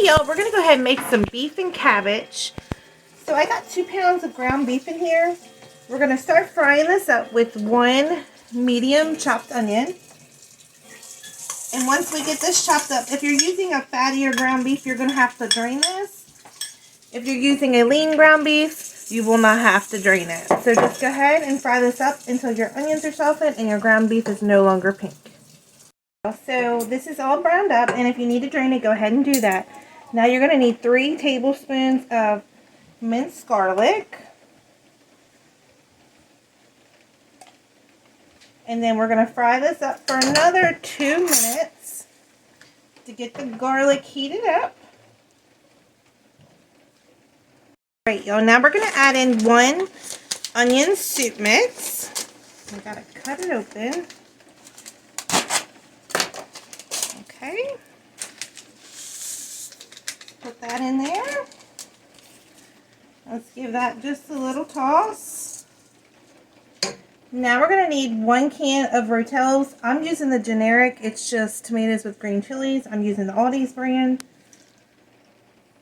Hey y'all, we're gonna go ahead and make some beef and cabbage. So I got 2 pounds of ground beef in here. We're gonna start frying this up with 1 medium chopped onion. And once we get this chopped up, if you're using a fattier ground beef, you're gonna have to drain this. If you're using a lean ground beef, you will not have to drain it. So just go ahead and fry this up until your onions are softened and your ground beef is no longer pink. So this is all browned up, and if you need to drain it, go ahead and do that. Now you're going to need 3 tablespoons of minced garlic. And then we're going to fry this up for another 2 minutes to get the garlic heated up. Alright y'all, now we're going to add in 1 onion soup mix. I got to cut it open. Okay, put that in there. Let's give that just a little toss. Now we're going to need 1 can of Rotellos. I'm using the generic. It's just tomatoes with green chilies. I'm using the Aldi's brand.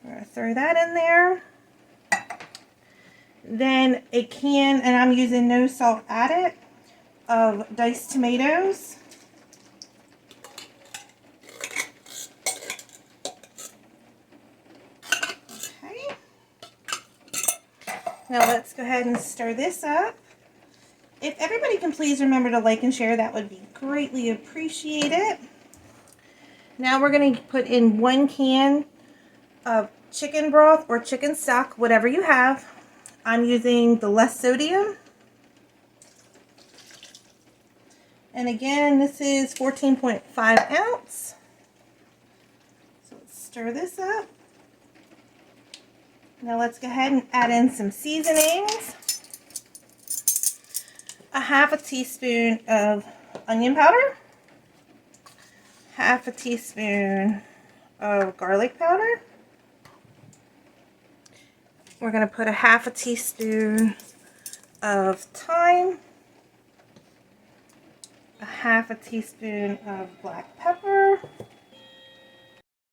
We're going to throw that in there. Then a can, and I'm using no salt added, of diced tomatoes. Now let's go ahead and stir this up. If everybody can please remember to like and share, that would be greatly appreciated. Now we're going to put in 1 can of chicken broth or chicken stock, whatever you have. I'm using the less sodium. And again, this is 14.5 ounce. So let's stir this up. Now let's go ahead and add in some seasonings. A 1/2 teaspoon of onion powder. 1/2 teaspoon of garlic powder. We're going to put a 1/2 teaspoon of thyme. A 1/2 teaspoon of black pepper.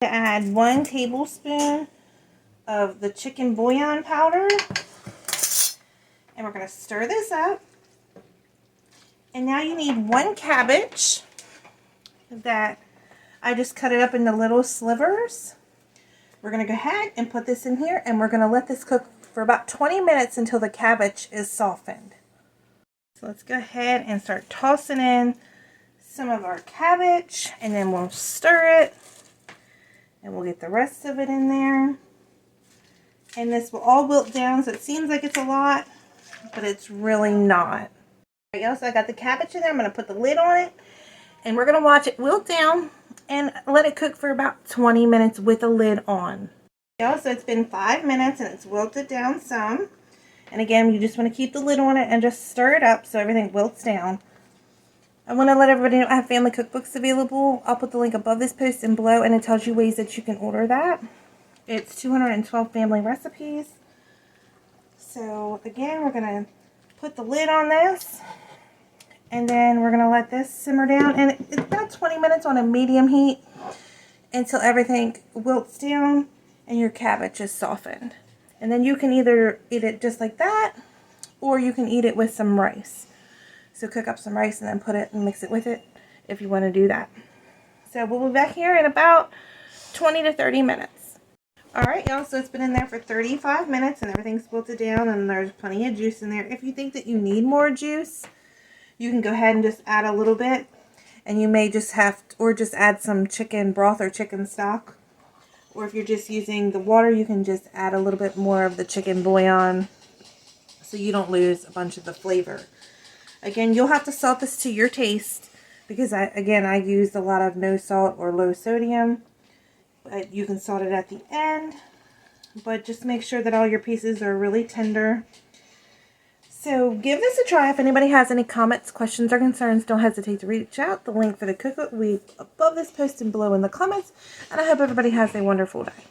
To add 1 tablespoon of the chicken bouillon powder, and we're going to stir this up. And now you need 1 cabbage that I just cut it up into little slivers. We're going to go ahead and put this in here, and we're going to let this cook for about 20 minutes until the cabbage is softened. So let's go ahead and start tossing in some of our cabbage, and then we'll stir it, and we'll get the rest of it in there. And this will all wilt down, so it seems like it's a lot, but it's really not. Alright, y'all, so I got the cabbage in there. I'm going to put the lid on it, and we're going to watch it wilt down and let it cook for about 20 minutes with the lid on. Y'all, so it's been 5 minutes, and it's wilted down some. And again, you just want to keep the lid on it and just stir it up so everything wilts down. I want to let everybody know I have family cookbooks available. I'll put the link above this post and below, and it tells you ways that you can order that. It's 212 family recipes. So again, we're going to put the lid on this, and then we're going to let this simmer down, and it's about 20 minutes on a medium heat until everything wilts down and your cabbage is softened. And then you can either eat it just like that, or you can eat it with some rice. So cook up some rice and then put it and mix it with it if you want to do that. So we'll be back here in about 20 to 30 minutes. Alright y'all, so it's been in there for 35 minutes and everything's wilted down and there's plenty of juice in there. If you think that you need more juice, you can go ahead and just add a little bit. And you may just have to, or just add some chicken broth or chicken stock. Or if you're just using the water, you can just add a little bit more of the chicken bouillon so you don't lose a bunch of the flavor. Again, you'll have to salt this to your taste because I used a lot of no salt or low sodium. But you can salt it at the end, but just make sure that all your pieces are really tender. So give this a try. If anybody has any comments, questions, or concerns, don't hesitate to reach out. The link for the cookbook will be above this post and below in the comments. And I hope everybody has a wonderful day.